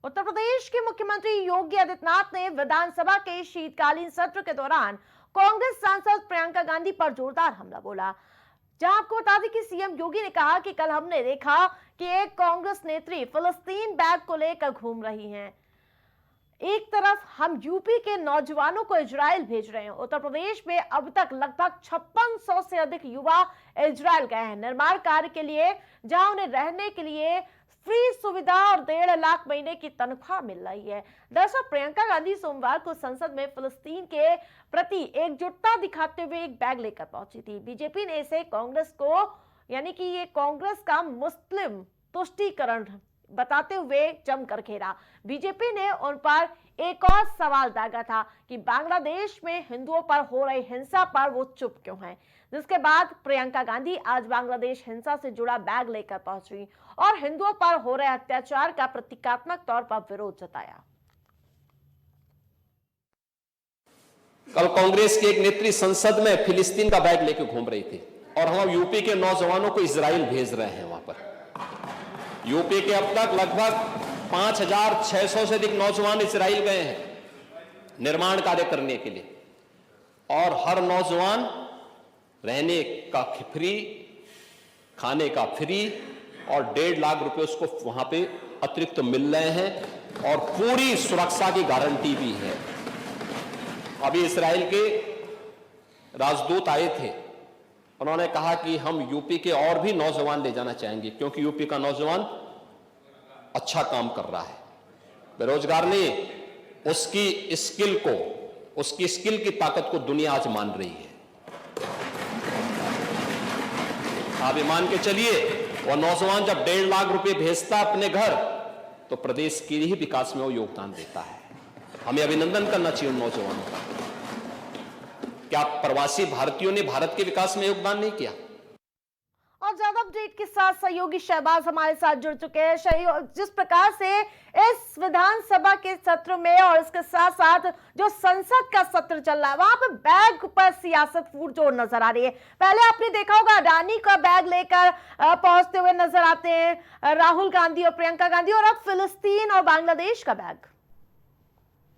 उत्तर प्रदेश के मुख्यमंत्री योगी आदित्यनाथ ने विधानसभा के शीतकालीन सत्र के दौरान कांग्रेस सांसद प्रियंका गांधी पर जोरदार हमला बोला। जहां आपको बता दें कि सीएम योगी ने कहा कि कल हमने देखा कि एक कांग्रेस नेत्री फिलिस्तीन बैग को लेकर घूम रही हैं। एक तरफ हम यूपी के नौजवानों को इजराइल भेज रहे हैं। उत्तर प्रदेश में अब तक लगभग 5600 से अधिक युवा इजराइल गए हैं निर्माण कार्य के लिए, जहां उन्हें रहने के लिए फ्री सुविधा और 1.5 लाख महीने की तनख्वाह मिल रही है। दरअसल प्रियंका गांधी सोमवार को संसद में फिलिस्तीन के प्रति एकजुटता दिखाते हुए एक बैग लेकर पहुंची थी। बीजेपी ने इसे कांग्रेस को यानी कि ये कांग्रेस का मुस्लिम तुष्टीकरण बताते हुए जमकर घेरा। बीजेपी ने उन पर एक और सवाल दागा था कि बांग्लादेश में हिंदुओं पर हो रही हिंसा पर वो चुप क्यों हैं, जिसके बाद प्रियंका गांधी आज बांग्लादेश हिंसा से जुड़ा बैग लेकर पहुंची और हिंदुओं पर हो रहे अत्याचार का प्रतीकात्मक तौर पर विरोध जताया। कल कांग्रेस की एक नेत्री संसद में फिलिस्तीन का बैग लेकर घूम रही थी और हम यूपी के नौजवानों को इजराइल भेज रहे हैं। वहां पर यूपी के अब तक लगभग 5600 से अधिक नौजवान इजराइल गए हैं निर्माण कार्य करने के लिए, और हर नौजवान रहने का फ्री, खाने का फ्री और 1.5 लाख रुपए उसको वहां पे अतिरिक्त मिल रहे हैं और पूरी सुरक्षा की गारंटी भी है। अभी इजराइल के राजदूत आए थे, उन्होंने कहा कि हम यूपी के और भी नौजवान ले जाना चाहेंगे क्योंकि यूपी का नौजवान अच्छा काम कर रहा है। बेरोजगार नहीं, उसकी स्किल की ताकत को दुनिया आज मान रही है। आप ये मान के चलिए, वो नौजवान जब 1.5 लाख रुपए भेजता अपने घर तो प्रदेश के ही विकास में वो योगदान देता है। हमें अभिनंदन करना चाहिए उन नौजवानों का। क्या प्रवासी भारतीयों ने भारत के विकास में योगदान नहीं किया? और ज्यादा अपडेट के साथ सहयोगी शहबाज हमारे साथ जुड़ चुके हैं। जिस प्रकार से इस विधानसभा के सत्र में और इसके साथ साथ जो संसद का सत्र चल रहा है, वहां पे बैग पर सियासत फूट नजर आ रही है। पहले आपने देखा होगा अडानी का बैग लेकर पहुंचते हुए नजर आते हैं राहुल गांधी और प्रियंका गांधी, और अब फिलिस्तीन और बांग्लादेश का बैग।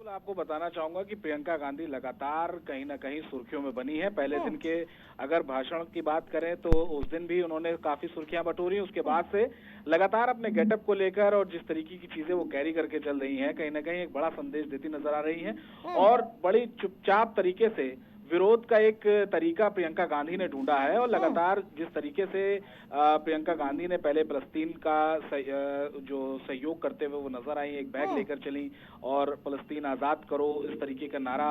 आपको बताना चाहूंगा कि प्रियंका गांधी लगातार कहीं ना कहीं सुर्खियों में बनी है। पहले दिन के अगर भाषण की बात करें तो उस दिन भी उन्होंने काफी सुर्खियां बटोरी। उसके बाद से लगातार अपने गेटअप को लेकर और जिस तरीके की चीजें वो कैरी करके चल रही हैं, कहीं ना कहीं एक बड़ा संदेश देती नजर आ रही हैं और बड़ी चुपचाप तरीके से विरोध का एक तरीका प्रियंका गांधी ने ढूंढा है। और लगातार जिस तरीके से प्रियंका गांधी ने पहले फलस्तीन का जो सहयोग करते हुए वो नजर आई, एक बैग लेकर चली और फलस्तीन आजाद करो इस तरीके का नारा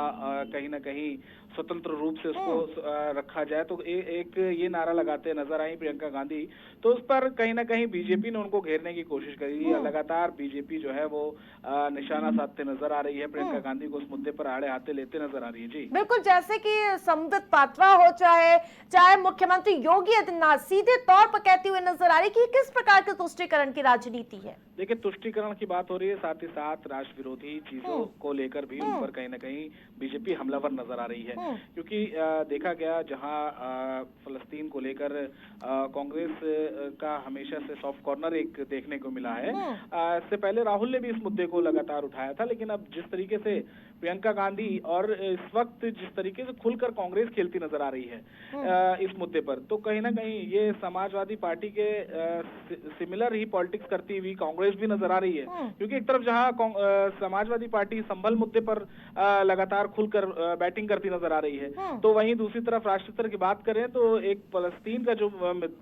कहीं ना कहीं स्वतंत्र रूप से उसको रखा जाए, तो एक ये नारा लगाते नजर आई प्रियंका गांधी। तो उस पर कहीं ना कहीं बीजेपी ने उनको घेरने की कोशिश करी। लगातार बीजेपी जो है वो निशाना साधते नजर आ रही है, प्रियंका गांधी को उस मुद्दे पर आड़े हाथे लेते नजर आ रही है। जी बिल्कुल, जैसे कि संबित पात्रा हो चाहे मुख्यमंत्री योगी आदित्यनाथ सीधे तौर पर कहते हुए नजर आ रही कि किस प्रकार के तुष्टीकरण की राजनीति है। देखिए, तुष्टीकरण की बात हो रही है, साथ ही साथ राष्ट्र विरोधी चीजों को लेकर भी उन पर कहीं ना कहीं बीजेपी हमलावर नजर आ रही है। क्योंकि देखा गया जहां फलस्तीन को लेकर कांग्रेस का हमेशा से सॉफ्ट कॉर्नर एक देखने को मिला है। इससे पहले राहुल ने भी इस मुद्दे को लगातार उठाया था, लेकिन अब जिस तरीके से प्रियंका गांधी और इस वक्त जिस तरीके से खुलकर कांग्रेस खेलती नजर आ रही है इस मुद्दे पर, तो कहीं ना कहीं ये समाजवादी पार्टी के सिमिलर ही पॉलिटिक्स करती हुई कांग्रेस भी नजर आ रही है। क्योंकि एक तरफ जहां समाजवादी पार्टी संभल मुद्दे पर लगातार खुलकर बैटिंग करती नजर आ रही है, तो वहीं दूसरी तरफ राष्ट्रीय स्तर की बात करें तो एक फलस्तीन का जो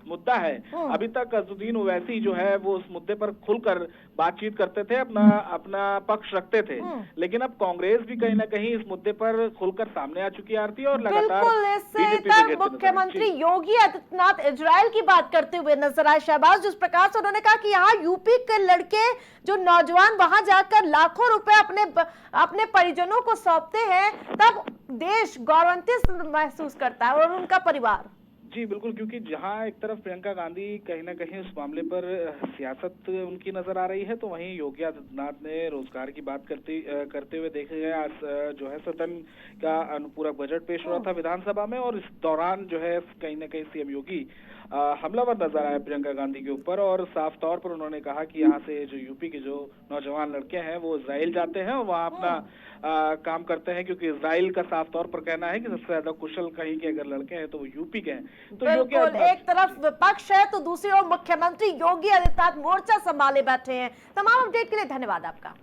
मुद्दा है, अभी तक अज़ुद्दीन ओवैसी जो है वो उस मुद्दे पर खुलकर बातचीत करते थे, अपना पक्ष रखते थे। लेकिन अब कांग्रेस भी कहीं ना कहीं इस मुद्दे पर खुलकर सामने आ चुकी आती है और लगातार मुख्यमंत्री योगी आदित्यनाथ इजराइल की बात करते हुए नजर आए। शहबाज, जिस प्रकार से उन्होंने कहा कि यहाँ यूपी के लड़के जो नौजवान वहां जाकर लाखों रुपए अपने परिजनों को सौंपते हैं, तब देश गौरवान्वित महसूस करता है और उनका परिवार। जी बिल्कुल, क्योंकि जहां एक तरफ प्रियंका गांधी कहीं ना कहीं उस मामले पर सियासत उनकी नजर आ रही है, तो वहीं योगी आदित्यनाथ ने रोजगार की बात करते हुए देखे गए। आज जो है सदन का अनुपूरक बजट पेश हो रहा था विधानसभा में, और इस दौरान जो है कहीं ना कहीं सीएम योगी हमलावर नजर आए प्रियंका गांधी के ऊपर। और साफ तौर पर उन्होंने कहा कि यहाँ से जो यूपी के जो नौजवान लड़के हैं वो इजराइल जाते हैं और वहाँ अपना काम करते हैं, क्योंकि इजराइल का साफ तौर पर कहना है कि सबसे ज्यादा कुशल कहीं के अगर लड़के हैं तो वो यूपी के हैं। तो योगी बिल्कुल, एक तरफ विपक्ष है तो दूसरी ओर मुख्यमंत्री योगी आदित्यनाथ मोर्चा संभाले बैठे हैं। तमाम अपडेट के लिए धन्यवाद आपका।